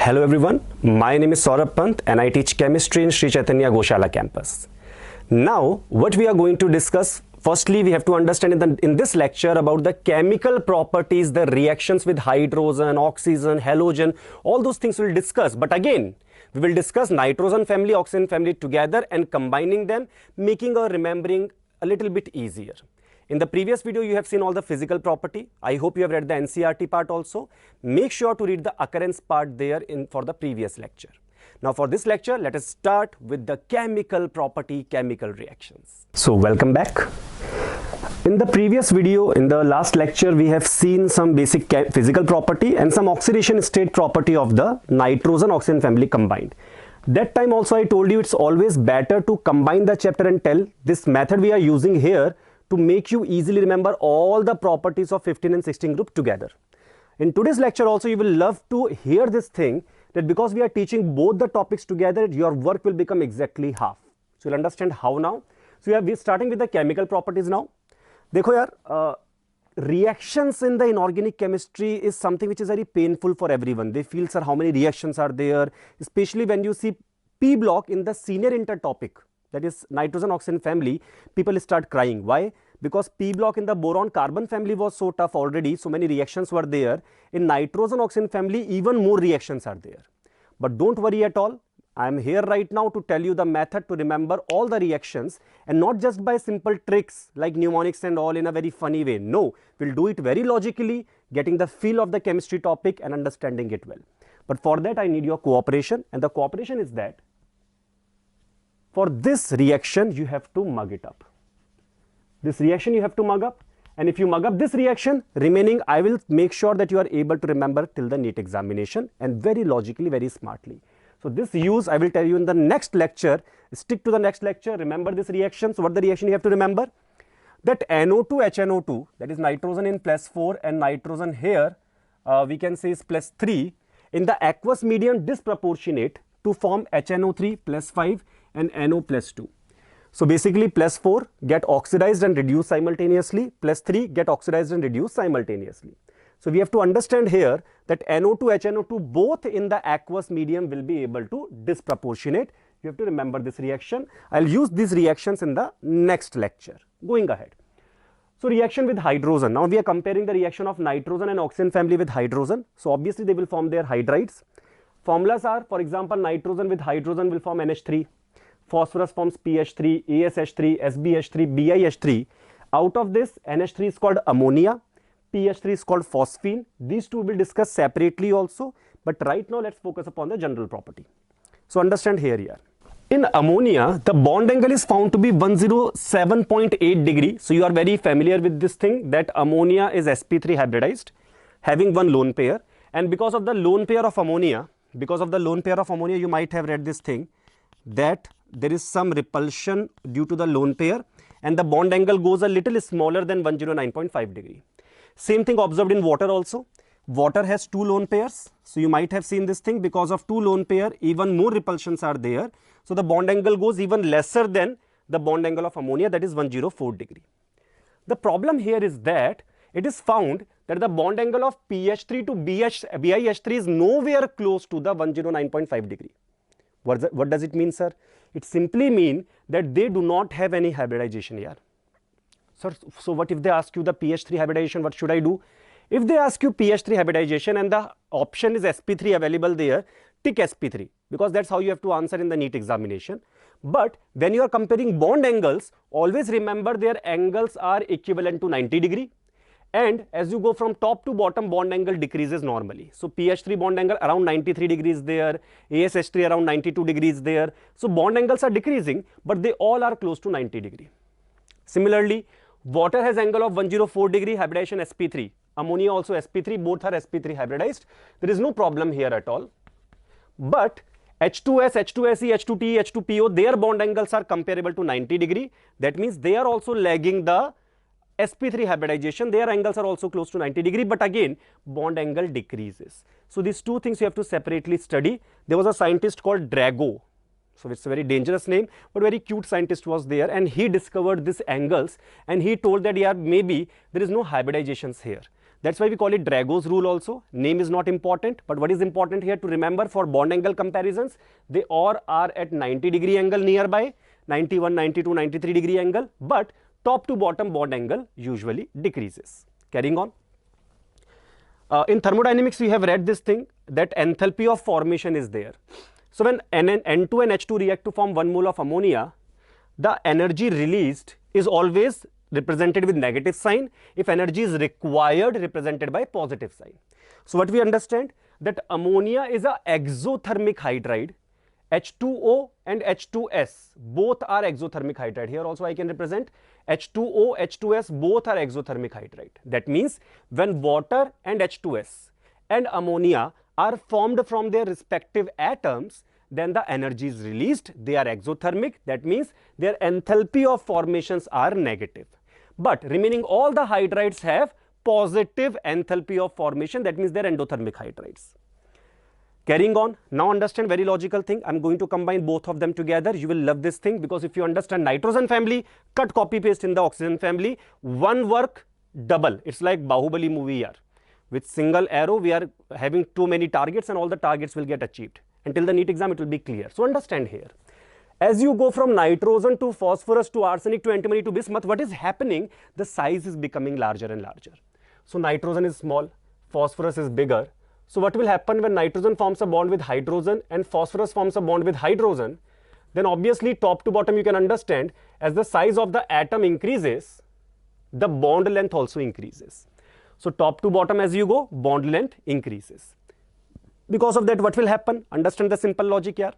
Hello everyone, my name is Saurabh Pant and I teach chemistry in Sri Chaitanya Goshala campus. Now, what we are going to discuss, firstly we have to understand in this lecture about the chemical properties, the reactions with hydrogen, oxygen, halogen, all those things we'll discuss. But again, we will discuss nitrogen family, oxygen family together and combining them, making our remembering a little bit easier. In the previous video, you have seen all the physical property. I hope you have read the NCERT part also. Make sure to read the occurrence part there for the previous lecture. Now for this lecture, let us start with the chemical property, chemical reactions. So welcome back. In the previous video, in the last lecture, we have seen some basic physical property and some oxidation state property of the nitrogen oxygen family combined. That time also I told you it's always better to combine the chapter and tell. This method we are using here to make you easily remember all the properties of 15 and 16 group together. In today's lecture also you will love to hear this thing that because we are teaching both the topics together, your work will become exactly half. So you'll understand how now. So we are starting with the chemical properties now. Dekho yaar, reactions in the inorganic chemistry is something which is very painful for everyone. They feel, sir, how many reactions are there, especially when you see P block in the senior inter topic, that is nitrogen oxygen family, people start crying. Why? Because P block in the boron carbon family was so tough already, so many reactions were there. In nitrogen oxygen family, even more reactions are there. But don't worry at all. I am here right now to tell you the method to remember all the reactions, and not just by simple tricks like mnemonics and all in a very funny way. No, we'll do it very logically, getting the feel of the chemistry topic and understanding it well. But for that, I need your cooperation, and the cooperation is that for this reaction, you have to mug it up. This reaction you have to mug up, and if you mug up this reaction, remaining I will make sure that you are able to remember till the NEET examination, and very logically, very smartly. So this use I will tell you in the next lecture. Stick to the next lecture, remember this reaction. So what the reaction you have to remember? That NO2 HNO2, that is nitrogen in +4 and nitrogen here we can say is +3, in the aqueous medium disproportionate to form HNO3 +5 and NO +2. So basically +4 get oxidized and reduced simultaneously, +3 get oxidized and reduced simultaneously. So we have to understand here that NO2, HNO2 both in the aqueous medium will be able to disproportionate. You have to remember this reaction. I'll use these reactions in the next lecture. Going ahead. So reaction with hydrogen. Now we are comparing the reaction of nitrogen and oxygen family with hydrogen. So obviously they will form their hydrides. Formulas are, for example, nitrogen with hydrogen will form NH3. Phosphorus forms PH3, ASH3, SBH3, BiH3. Out of this, NH3 is called ammonia, PH3 is called phosphine. These two will discuss separately also, but right now let's focus upon the general property. So understand here. In ammonia, the bond angle is found to be 107.8 degree. So you are very familiar with this thing that ammonia is sp3 hybridized, having one lone pair. And because of the lone pair of ammonia, you might have read this thing that there is some repulsion due to the lone pair and the bond angle goes a little smaller than 109.5 degree. Same thing observed in water also. Water has two lone pairs. So you might have seen this thing, because of two lone pair, even more repulsions are there. So the bond angle goes even lesser than the bond angle of ammonia, that is 104 degree. The problem here is that it is found that the bond angle of PH3 to BiH3 is nowhere close to the 109.5 degree. What does it mean, sir? It simply means that they do not have any hybridization here. Sir, so what if they ask you the PH3 hybridization, what should I do? If they ask you PH3 hybridization and the option is sp3 available there, tick sp3, because that's how you have to answer in the NEET examination. But when you are comparing bond angles, always remember their angles are equivalent to 90 degree. And as you go from top to bottom, bond angle decreases normally. So PH3 bond angle around 93 degrees there, ASH3 around 92 degrees there. So bond angles are decreasing, but they all are close to 90 degree. Similarly, water has angle of 104 degree, hybridization sp3. Ammonia also sp3, both are sp3 hybridized. There is no problem here at all. But H2S, H2SE, H2TE, H2PO, their bond angles are comparable to 90 degree. That means they are also lagging the sp3 hybridization. Their angles are also close to 90 degree, but again, bond angle decreases. So these two things you have to separately study. There was a scientist called Drago. So it's a very dangerous name, but very cute scientist was there, and he discovered these angles, and he told that, yeah, maybe there is no hybridizations here. That's why we call it Drago's rule also. Name is not important, but what is important here to remember for bond angle comparisons, they all are at 90-degree angle nearby, 91, 92, 93-degree angle, but top to bottom bond angle usually decreases. Carrying on. In thermodynamics, we have read this thing that enthalpy of formation is there. So when N2 and H2 react to form 1 mole of ammonia, the energy released is always represented with negative sign. If energy is required, represented by positive sign. So what we understand that ammonia is a exothermic hydride. H2O and H2S both are exothermic hydride. Here also I can represent H2O, H2S both are exothermic hydride. That means when water and H2S and ammonia are formed from their respective atoms, then the energy is released. They are exothermic. That means their enthalpy of formations are negative. But remaining all the hydrides have positive enthalpy of formation. That means they are endothermic hydrides. Carrying on, now understand very logical thing. I'm going to combine both of them together. You will love this thing because if you understand nitrogen family, cut, copy, paste in the oxygen family, one work, double. It's like Bahubali movie here. With single arrow, we are having too many targets and all the targets will get achieved. Until the NEET exam, it will be clear. So understand here. As you go from nitrogen to phosphorus to arsenic to antimony to bismuth, what is happening? The size is becoming larger and larger. So nitrogen is small, phosphorus is bigger. So what will happen when nitrogen forms a bond with hydrogen and phosphorus forms a bond with hydrogen? Then obviously top to bottom you can understand as the size of the atom increases, the bond length also increases. So top to bottom as you go, bond length increases. Because of that, what will happen? Understand the simple logic here.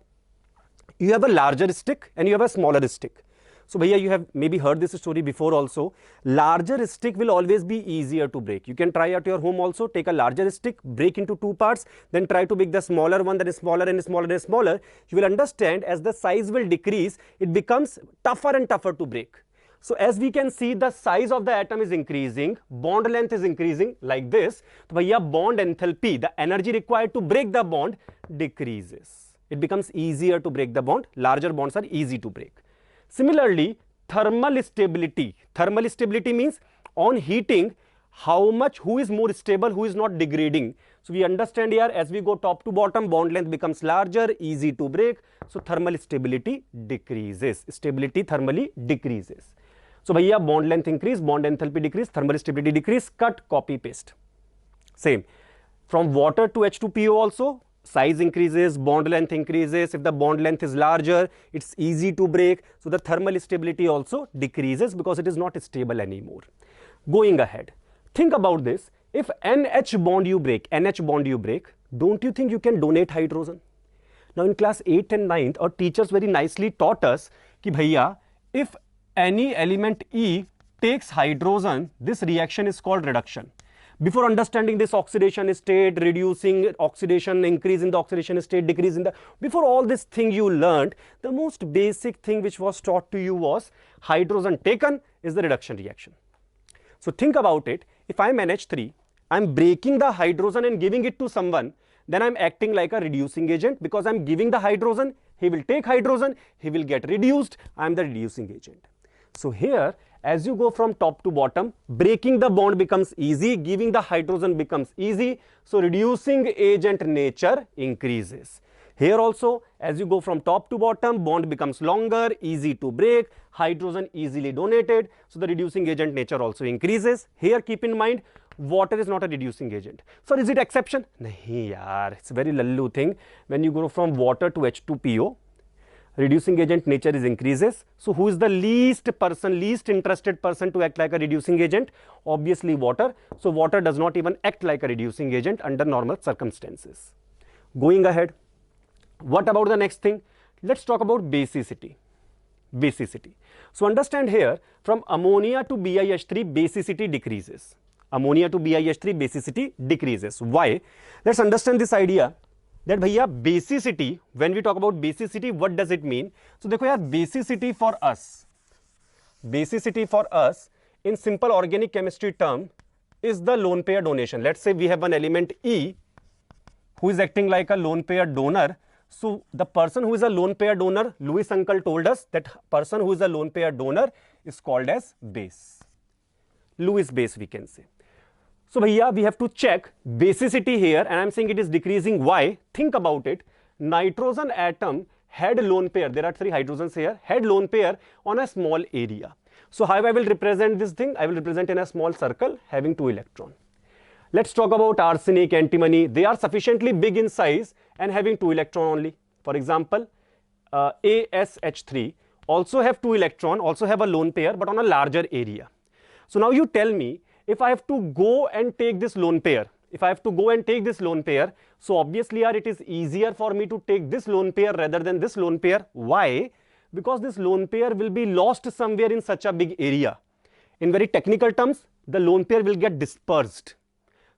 You have a larger stick and you have a smaller stick. So bhaiya, you have maybe heard this story before also. Larger stick will always be easier to break. You can try at your home also, take a larger stick, break into two parts, then try to make the smaller one that is smaller and smaller and smaller. You will understand as the size will decrease, it becomes tougher and tougher to break. So as we can see, the size of the atom is increasing, bond length is increasing like this. So bhaiya, bond enthalpy, the energy required to break the bond decreases. It becomes easier to break the bond. Larger bonds are easy to break. Similarly, thermal stability. Thermal stability means on heating, how much, who is more stable, who is not degrading. So we understand here as we go top to bottom, bond length becomes larger, easy to break. So thermal stability decreases. Stability thermally decreases. So bhaiya, bond length increase, bond enthalpy decrease, thermal stability decrease, cut, copy, paste. Same. From water to H2PO also, size increases, bond length increases. If the bond length is larger, it's easy to break. So the thermal stability also decreases because it is not stable anymore. Going ahead, think about this. If NH bond you break, don't you think you can donate hydrogen? Now in class 8th and 9th, our teachers very nicely taught us ki bhaiya, if any element E takes hydrogen, this reaction is called reduction. Before understanding this oxidation state, reducing oxidation, increase in the oxidation state, decrease in the, before all this thing you learned, the most basic thing which was taught to you was hydrogen taken is the reduction reaction. So think about it. If I'm NH3, I'm breaking the hydrogen and giving it to someone, then I'm acting like a reducing agent because I'm giving the hydrogen, he will take hydrogen, he will get reduced, I'm the reducing agent. So here, as you go from top to bottom, breaking the bond becomes easy, giving the hydrogen becomes easy. So reducing agent nature increases. Here also, as you go from top to bottom, bond becomes longer, easy to break, hydrogen easily donated. So the reducing agent nature also increases. Here keep in mind, water is not a reducing agent. So is it exception? Nahi yaar, it's a very lallu thing. When you go from water to H2PO, reducing agent nature is increases. So who is the least interested person to act like a reducing agent? Obviously water. So water does not even act like a reducing agent under normal circumstances. Going ahead, what about the next thing? Let's talk about basicity. Basicity. So understand here, from ammonia to BiH3, basicity decreases. Ammonia to BiH3, basicity decreases. Why? Let's understand this idea. That bhaiya, basicity, when we talk about basicity, what does it mean? So देखो यार, basicity for us in simple organic chemistry term is the lone pair donation. Let's say we have an element E who is acting like a lone pair donor. So the person who is a lone pair donor, Lewis uncle told us that person who is a lone pair donor is called as base. Lewis base we can say. So bhaiya, we have to check basicity here, and I'm saying it is decreasing. Why? Think about it. Nitrogen atom had lone pair. There are 3 hydrogens here. Had lone pair on a small area. So how I will represent this thing? I will represent in a small circle having 2 electrons. Let's talk about arsenic, antimony. They are sufficiently big in size and having 2 electrons only. For example, ASH3 also have 2 electrons, also have a lone pair, but on a larger area. So now you tell me, if I have to go and take this lone pair, so obviously it is easier for me to take this lone pair rather than this lone pair. Why? Because this lone pair will be lost somewhere in such a big area. In very technical terms, the lone pair will get dispersed.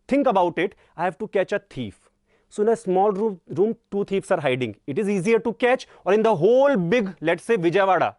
Think about it. I have to catch a thief. So in a small room 2 thieves are hiding. It is easier to catch, or in the whole big, let's say Vijayawada,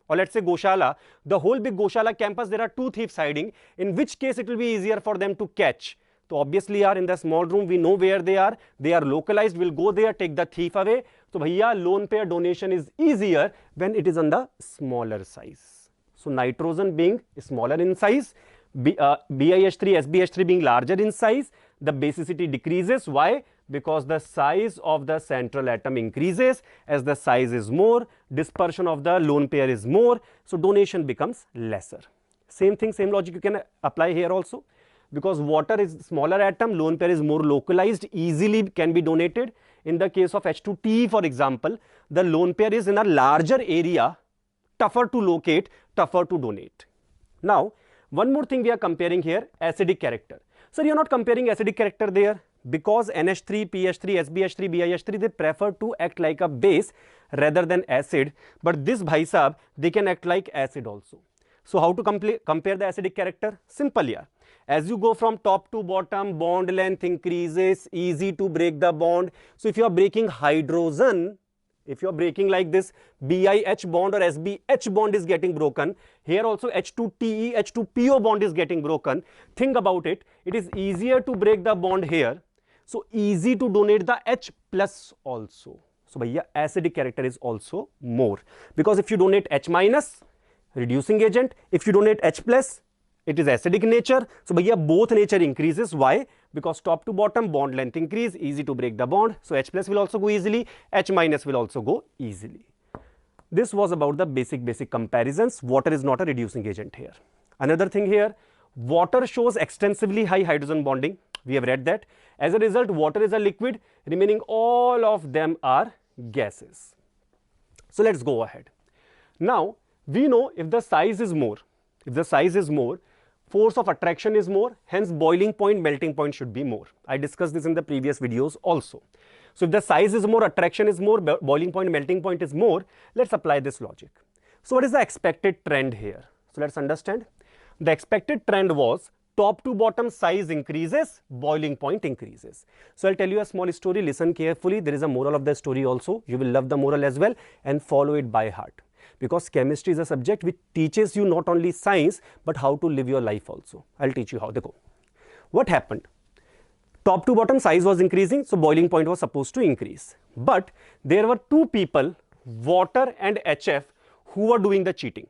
or let's say Goshala, the whole big Goshala campus, there are 2 thieves hiding, in which case it will be easier for them to catch. So obviously in the small room, we know where they are localized, we'll go there, take the thief away. So bhaiya, lone pair donation is easier when it is on the smaller size. So nitrogen being smaller in size, BiH3, SbH3 being larger in size, the basicity decreases. Why? Because the size of the central atom increases. As the size is more, dispersion of the lone pair is more, so donation becomes lesser. Same thing, same logic you can apply here also. Because water is smaller atom, lone pair is more localized, easily can be donated. In the case of H2TE, for example, the lone pair is in a larger area, tougher to locate, tougher to donate. Now, one more thing we are comparing here, acidic character. Sir, you are not comparing acidic character there because NH3, PH3, SbH3, BiH3, they prefer to act like a base rather than acid. But this bhai sahab, they can act like acid also. So how to compare the acidic character? Simple here. As you go from top to bottom, bond length increases, easy to break the bond. So if you are breaking hydrogen, if you are breaking like this, BiH bond or SbH bond is getting broken. Here also H2TE, H2PO bond is getting broken. Think about it. It is easier to break the bond here. So easy to donate the H plus also. So bhaiya, acidic character is also more. Because if you donate H minus, reducing agent. If you donate H plus, it is acidic nature. So bhaiya, both nature increases. Why? Because top to bottom bond length increase, easy to break the bond. So H plus will also go easily, H minus will also go easily. This was about the basic comparisons. Water is not a reducing agent here. Another thing here, water shows extensively high hydrogen bonding. We have read that. As a result, water is a liquid, remaining all of them are gases. So let's go ahead. Now, we know if the size is more, force of attraction is more, hence boiling point, melting point should be more. I discussed this in the previous videos also. So if the size is more, attraction is more, boiling point, melting point is more, let's apply this logic. So what is the expected trend here? So let's understand. The expected trend was top to bottom size increases, boiling point increases. So I'll tell you a small story, listen carefully. There is a moral of the story also. You will love the moral as well and follow it by heart. Because chemistry is a subject which teaches you not only science, but how to live your life also. I'll teach you how. Dekho. What happened? Top to bottom size was increasing, so boiling point was supposed to increase. But there were 2 people, water and HF, who were doing the cheating.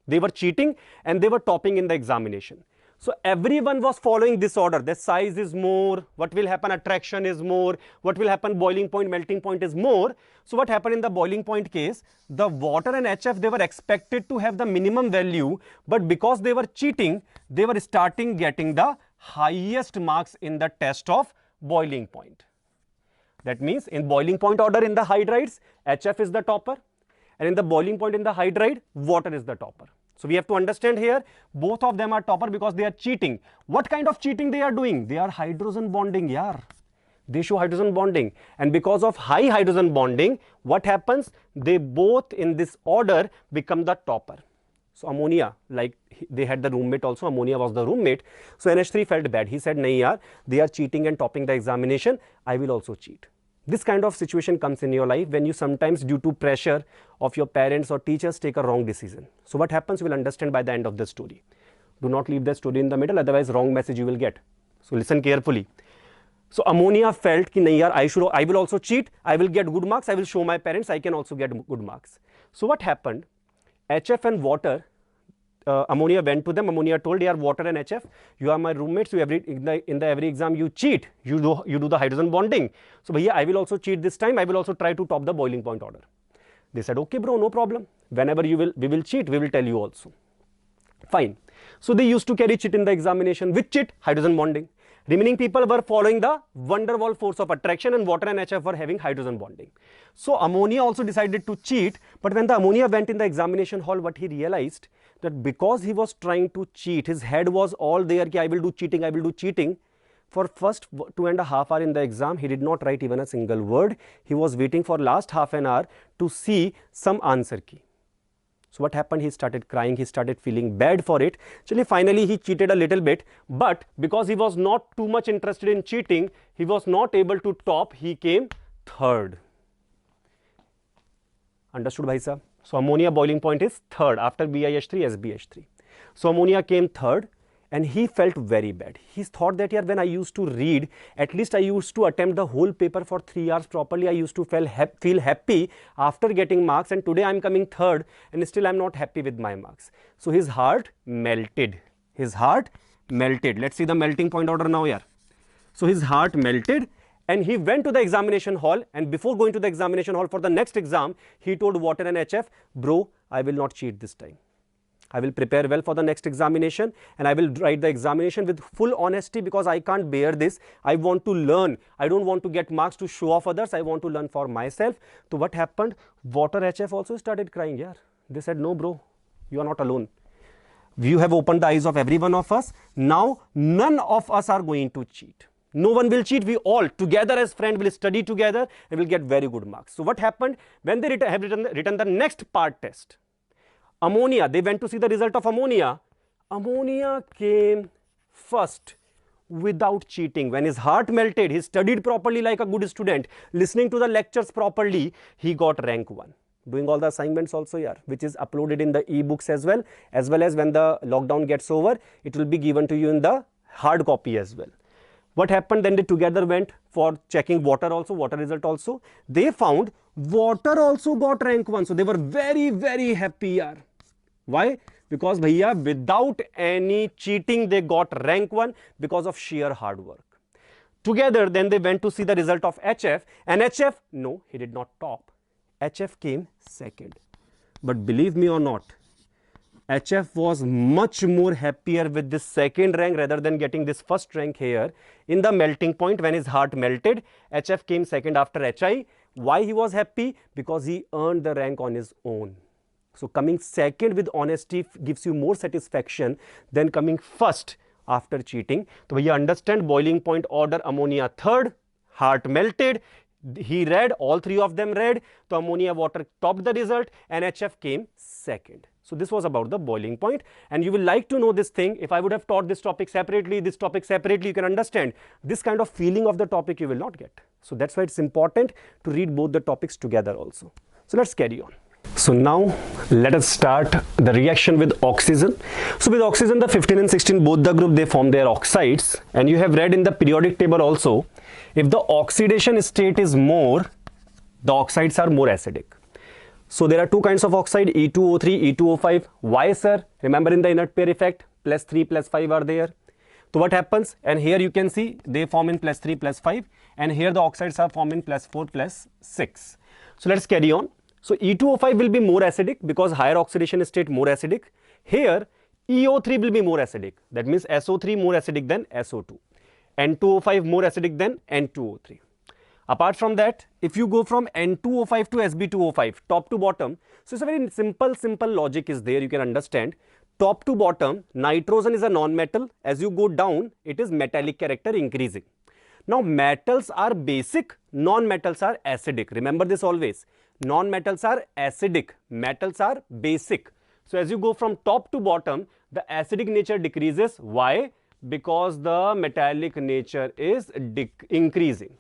They were cheating and they were topping in the examination. So everyone was following this order. The size is more, what will happen, attraction is more, what will happen, boiling point, melting point is more. So what happened in the boiling point case, the water and HF, they were expected to have the minimum value, but because they were cheating, they were starting getting the highest marks in the test of boiling point. That means in boiling point order in the hydrides, HF is the topper, and in the boiling point in the hydride, water is the topper. So we have to understand here, both of them are topper because they are cheating. What kind of cheating they are doing? They are hydrogen bonding, yaar. They show hydrogen bonding. And because of high hydrogen bonding, what happens? They both in this order become the topper. So ammonia, like they had the roommate also, ammonia was the roommate. So NH3 felt bad. He said, nahi yaar, they are cheating and topping the examination. I will also cheat. This kind of situation comes in your life when you sometimes, due to pressure of your parents or teachers, take a wrong decision. So what happens, you will understand by the end of the story. Do not leave the story in the middle, otherwise wrong message you will get. So listen carefully. So ammonia felt ki nahi yaar, I will also cheat, I will get good marks, I will show my parents I can also get good marks. So what happened? HF and water, ammonia went to them. Ammonia told, "Yaar, water and HF, you are my roommates. You in the every exam you cheat. You do the hydrogen bonding. So bhaiya, I will also cheat this time. I will also try to top the boiling point order." They said, "Okay, bro, no problem. Whenever we will cheat. We will tell you also." Fine. So they used to carry chit in the examination. Which chit? Hydrogen bonding. Remaining people were following the van der Waals force of attraction, and water and HF were having hydrogen bonding. So ammonia also decided to cheat, but when the ammonia went in the examination hall, what he realized, that because he was trying to cheat, his head was all there, ki I will do cheating, I will do cheating. For first 2.5 hours in the exam, he did not write even a single word. He was waiting for last half an hour to see some answer key. So what happened? He started crying. He started feeling bad for it. Actually, finally, he cheated a little bit. But because he was not too much interested in cheating, he was not able to top. He came third. Understood, bhai sahab? So ammonia boiling point is third after BiH3, SbH3. So ammonia came third. And he felt very bad. He thought that, yeah, when I used to read, at least I used to attempt the whole paper for 3 hours properly. I used to feel happy after getting marks, and today I'm coming third and still I'm not happy with my marks. So his heart melted. His heart melted. Let's see the melting point order now here. So his heart melted and he went to the examination hall, and before going to the examination hall for the next exam, he told water and HF, "Bro, I will not cheat this time. I will prepare well for the next examination and I will write the examination with full honesty because I can't bear this. I want to learn. I don't want to get marks to show off others. I want to learn for myself." So what happened? Water HF also started crying. Yeah. They said, "No, bro, you are not alone. You have opened the eyes of every one of us. Now none of us are going to cheat. No one will cheat. We all together as friends will study together and will get very good marks." So what happened? When they have written the next part test, ammonia, they went to see the result of ammonia. Ammonia came first without cheating. When his heart melted, he studied properly like a good student, listening to the lectures properly, he got rank 1. Doing all the assignments also here, which is uploaded in the e-books as well as when the lockdown gets over, it will be given to you in the hard copy as well. What happened then? They together went for checking water result also. They found water also got rank 1. So they were very, very happy here. Why? Because bhaiya, without any cheating, they got rank 1 because of sheer hard work. Together, then they went to see the result of HF, and HF, no, he did not top. HF came second. But believe me or not, HF was much more happier with this second rank rather than getting this first rank here. In the melting point, when his heart melted, HF came second after HI. Why he was happy? Because he earned the rank on his own. So coming second with honesty gives you more satisfaction than coming first after cheating. So you understand boiling point order, ammonia third, heart melted. He read, all three of them read. So ammonia water topped the result and HF came second. So this was about the boiling point, and you will like to know this thing. If I would have taught this topic separately, you can understand this kind of feeling of the topic you will not get. So that's why it's important to read both the topics together also. So let's carry on. So now let us start the reaction with oxygen. So with oxygen, the 15 and 16, both the group, they form their oxides, and you have read in the periodic table also, if the oxidation state is more, the oxides are more acidic. So there are two kinds of oxide, E2O3, E2O5. Why, sir? Remember in the inert pair effect, +3, +5 are there. So what happens? And here you can see they form in +3, +5, and here the oxides are formed in +4, +6. So let's carry on. So E2O5 will be more acidic because higher oxidation state more acidic. Here EO3 will be more acidic. That means SO3 more acidic than SO2. N2O5 more acidic than N2O3. Apart from that, if you go from N2O5 to Sb2O5, top to bottom, so it's a very simple logic is there, you can understand. Top to bottom, nitrogen is a non-metal. As you go down, it is metallic character increasing. Now metals are basic, non-metals are acidic. Remember this always. Non-metals are acidic, metals are basic. So as you go from top to bottom, the acidic nature decreases. Why? Because the metallic nature is increasing.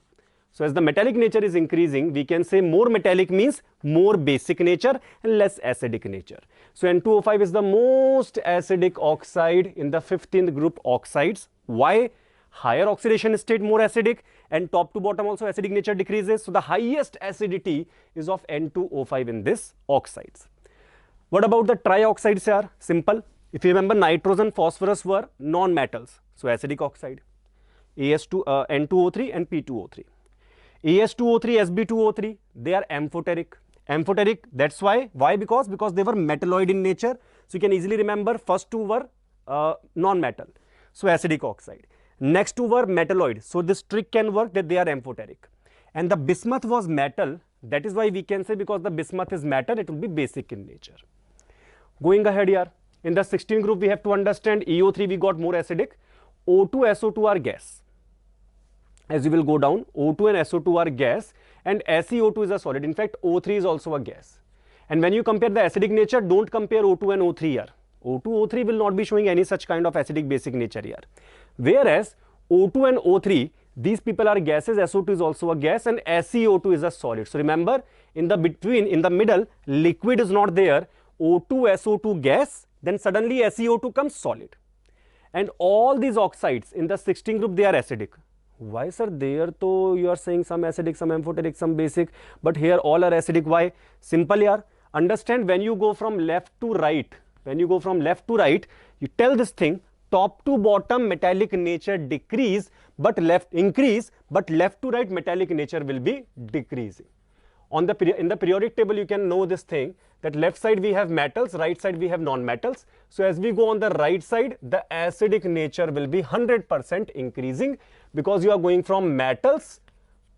So as the metallic nature is increasing, we can say more metallic means more basic nature and less acidic nature. So N2O5 is the most acidic oxide in the 15th group oxides. Why? Higher oxidation state more acidic, and top to bottom also acidic nature decreases. So the highest acidity is of N2O5 in this oxides. What about the trioxides here? Simple. If you remember, nitrogen, phosphorus were non-metals, so acidic oxide. N2O3 and P2O3. As2O3, Sb2O3, they are amphoteric. Amphoteric, that's why. Why? Because they were metalloid in nature. So you can easily remember first two were non-metal, so acidic oxide. Next two were metalloid, so this trick can work that they are amphoteric. And the bismuth was metal, that is why we can say because the bismuth is metal, it will be basic in nature. Going ahead here, in the 16 group we have to understand EO3 we got more acidic, O2, SO2 are gas. As we will go down, O2 and SO2 are gas and SeO2 is a solid. In fact, O3 is also a gas. And when you compare the acidic nature, don't compare O2 and O3 here. O2, O3 will not be showing any such kind of acidic basic nature here. Whereas O2 and O3, these people are gases, SO2 is also a gas and SeO2 is a solid. So remember, in the middle, liquid is not there, O2, SO2 gas, then suddenly SeO2 comes solid. And all these oxides in the 16 group, they are acidic. Why, sir? There, though, you are saying some acidic, some amphoteric, some basic, but here all are acidic. Why? Simple, yaar. Understand, when you go from left to right, you tell this thing, top to bottom metallic nature decrease, but left increase, but left to right metallic nature will be decreasing. In the periodic table, you can know this thing that left side we have metals, right side we have non-metals. So as we go on the right side, the acidic nature will be 100% increasing because you are going from metals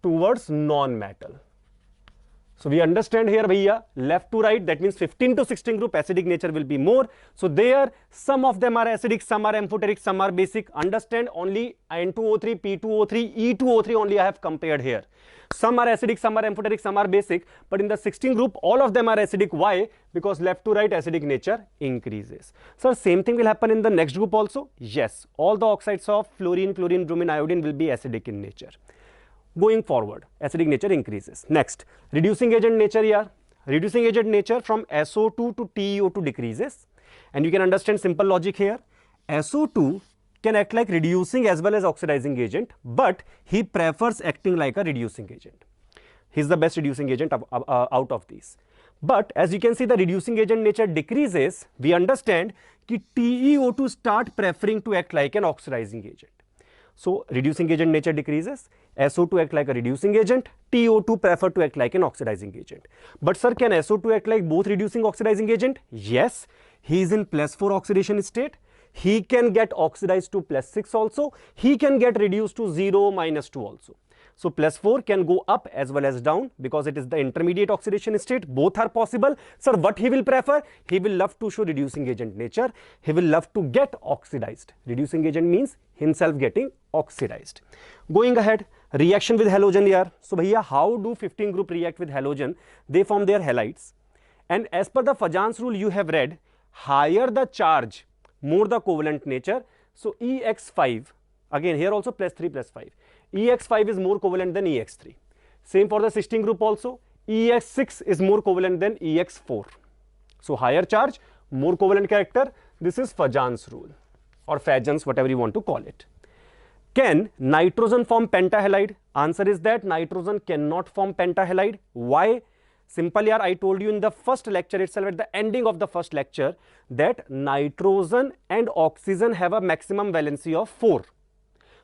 towards non-metal. So we understand here, bhaiya, left to right, that means 15 to 16 group acidic nature will be more. So there, some of them are acidic, some are amphoteric, some are basic. Understand, only N2O3, P2O3, E2O3 only I have compared here. Some are acidic, some are amphoteric, some are basic. But in the 16 group, all of them are acidic. Why? Because left to right acidic nature increases. So same thing will happen in the next group also. Yes, all the oxides of fluorine, chlorine, bromine, iodine will be acidic in nature. Going forward, acidic nature increases. Next, reducing agent nature here. Reducing agent nature from SO2 to TeO2 decreases. And you can understand simple logic here. SO2 can act like reducing as well as oxidizing agent, but he prefers acting like a reducing agent. He is the best reducing agent out of these. But as you can see, the reducing agent nature decreases. We understand that TeO2 start preferring to act like an oxidizing agent. So reducing agent nature decreases, SO2 act like a reducing agent, TO2 prefer to act like an oxidizing agent. But sir, can SO2 act like both reducing oxidizing agent? Yes, he is in +4 oxidation state. He can get oxidized to +6 also. He can get reduced to 0, -2 also. So +4 can go up as well as down because it is the intermediate oxidation state. Both are possible. Sir, what he will prefer? He will love to show reducing agent nature. He will love to get oxidized. Reducing agent means himself getting oxidized. Going ahead, reaction with halogen here. So bhaiya, how do 15 group react with halogen? They form their halides. And as per the Fajans rule you have read, higher the charge, more the covalent nature. So EX5, again here also +3 +5. EX5 is more covalent than EX3. Same for the 16 group also. EX6 is more covalent than EX4. So higher charge, more covalent character. This is Fajans rule or Fajans, whatever you want to call it. Can nitrogen form pentahalide? Answer is that nitrogen cannot form pentahalide. Why? Simple, yaar, I told you in the first lecture itself, at the ending of the first lecture, that nitrogen and oxygen have a maximum valency of 4.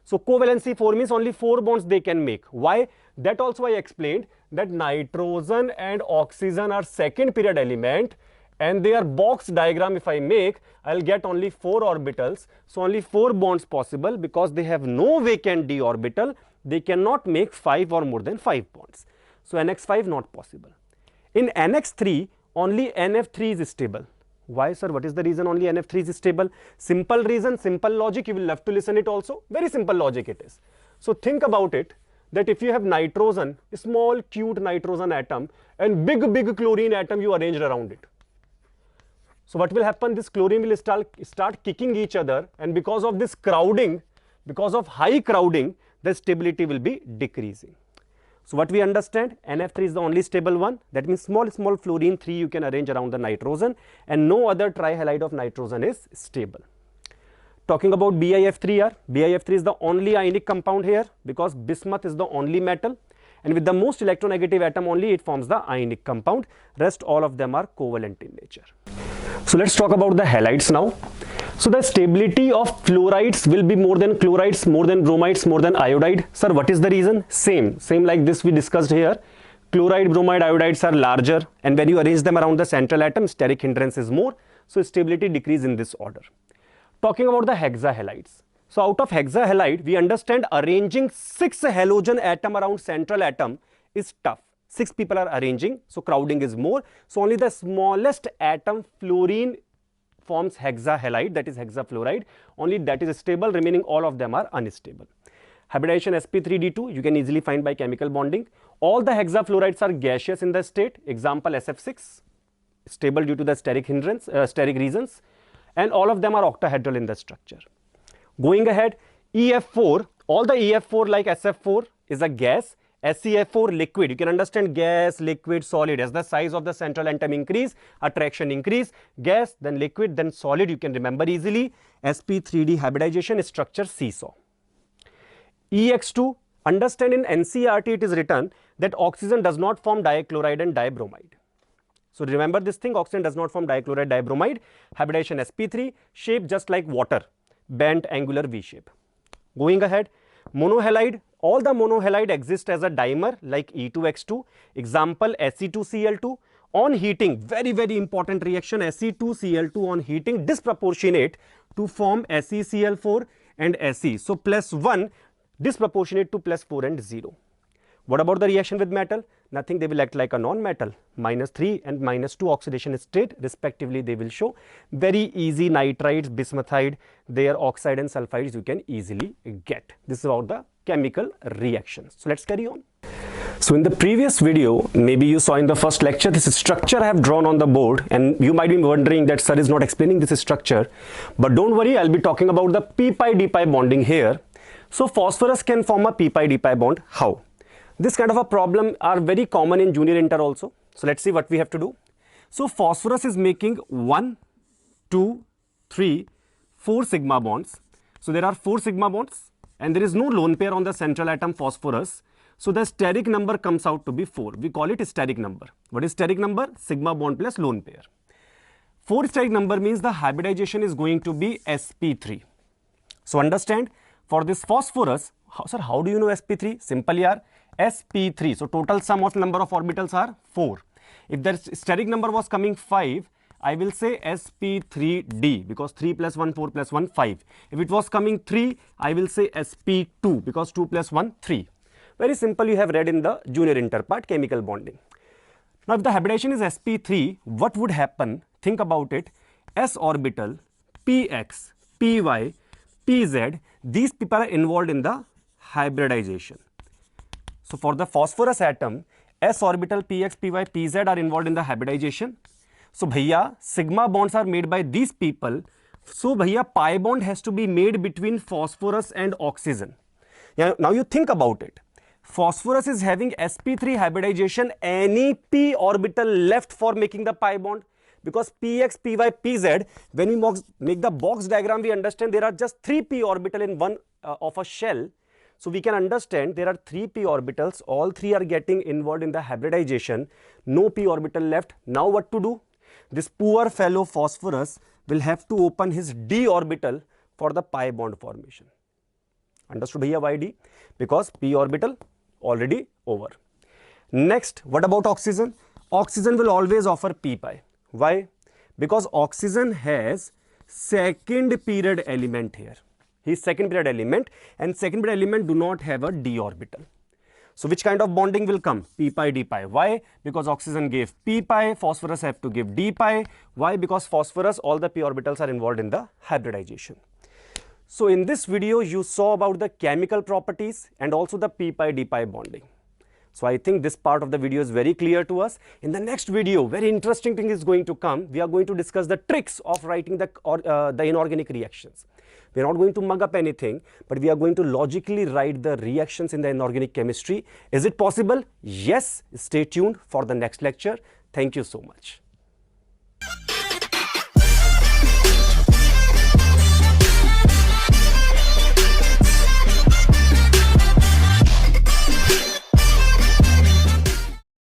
So covalency 4 means only 4 bonds they can make. Why? That also I explained that nitrogen and oxygen are second period element and their box diagram if I make, I'll get only 4 orbitals. So only 4 bonds possible because they have no vacant d orbital. They cannot make 5 or more than 5 bonds. So NX5 not possible. In NX3, only NF3 is stable. Why, sir? What is the reason only NF3 is stable? Simple reason, simple logic. You will love to listen it also. Very simple logic it is. So think about it that if you have nitrogen, small cute nitrogen atom and big chlorine atom you arranged around it. So what will happen? This chlorine will start kicking each other, and because of this crowding, because of high crowding, the stability will be decreasing. So what we understand, NF3 is the only stable one. That means small fluorine 3 you can arrange around the nitrogen and no other trihalide of nitrogen is stable. Talking about BiF3 here, BiF3 is the only ionic compound here because bismuth is the only metal, and with the most electronegative atom only it forms the ionic compound. Rest all of them are covalent in nature. So let's talk about the halides now. So the stability of fluorides will be more than chlorides, more than bromides, more than iodide. Sir, what is the reason? Same like this we discussed here. Chloride, bromide, iodides are larger, and when you arrange them around the central atom, steric hindrance is more, so stability decrease in this order. Talking about the hexahalides. So out of hexahalide, we understand arranging 6 halogen atom around central atom is tough. 6 people are arranging, so crowding is more. So only the smallest atom, fluorine, forms hexahalide, that is hexafluoride. Only that is stable, remaining all of them are unstable. Hybridization sp3d2 you can easily find by chemical bonding. All the hexafluorides are gaseous in the state. Example SF6, stable due to the steric hindrance, steric reasons, and all of them are octahedral in the structure. Going ahead, EF4, all the EF4 like SF4 is a gas. SeF4 liquid, you can understand gas, liquid, solid. As the size of the central atom increase, attraction increase, gas, then liquid, then solid, you can remember easily. sp3d hybridization structure seesaw. EX2, understand in NCERT it is written that oxygen does not form dichloride and dibromide. So remember this thing, oxygen does not form dichloride, dibromide. Hybridization sp3, shape just like water, bent angular V shape. Going ahead, monohalide, all the monohalide exist as a dimer like E2X2. Example Se2Cl2. On heating, very important reaction, Se2Cl2 on heating disproportionate to form SeCl4 and Se. So plus 1 disproportionate to plus 4 and 0. What about the reaction with metal? Nothing, they will act like a non-metal. -3 and -2 oxidation state respectively they will show. Very easy, nitrides, bismuthide, their oxide and sulfides you can easily get. This is about the chemical reactions. So let's carry on. So in the previous video, maybe you saw in the first lecture, this structure I have drawn on the board, and you might be wondering that sir is not explaining this structure. But don't worry, I'll be talking about the p-pi-d-pi bonding here. So phosphorus can form a p-pi-d-pi bond. How? This kind of a problem are very common in junior inter also. So let's see what we have to do. So phosphorus is making 1, 2, 3, 4 sigma bonds. So there are 4 sigma bonds and there is no lone pair on the central atom phosphorus. So the steric number comes out to be 4. We call it steric number. What is steric number? Sigma bond plus lone pair. 4 steric number means the hybridization is going to be sp3. So understand, for this phosphorus, sir, how do you know sp3? Simple yaar, sp3. So total sum of number of orbitals are 4. If the steric number was coming 5, I will say sp3d because 3 plus 1, 4 plus 1, 5. If it was coming 3, I will say sp2 because 2 plus 1, 3. Very simple, you have read in the junior inter part, chemical bonding. Now if the hybridization is sp3, what would happen? Think about it. S orbital, px, py, pz, these people are involved in the hybridization. So for the phosphorus atom, s orbital, px, py, pz are involved in the hybridization. So bhaiya, sigma bonds are made by these people. So bhaiya, pi bond has to be made between phosphorus and oxygen. Now you think about it. Phosphorus is having sp3 hybridization, any p orbital left for making the pi bond, because px, py, pz, when we make the box diagram, we understand there are just 3 p orbital in one of a shell. So we can understand there are 3 p orbitals, all 3 are getting involved in the hybridization, no p orbital left. Now what to do? This poor fellow phosphorus will have to open his d orbital for the pi bond formation. Understood bhaiya, why d? Because p orbital already over. Next, what about oxygen? Oxygen will always offer p pi. Why? Because oxygen has second period element here. His second period element, and second period element do not have a d orbital. So which kind of bonding will come? P pi d pi. Why? Because oxygen gave p pi, phosphorus have to give d pi. Why? Because phosphorus, all the p orbitals are involved in the hybridization. So in this video, you saw about the chemical properties and also the p pi d pi bonding. So I think this part of the video is very clear to us. In the next video, very interesting thing is going to come. We are going to discuss the tricks of writing the inorganic reactions. We are not going to mug up anything, but we are going to logically write the reactions in the inorganic chemistry. Is it possible? Yes. Stay tuned for the next lecture. Thank you so much.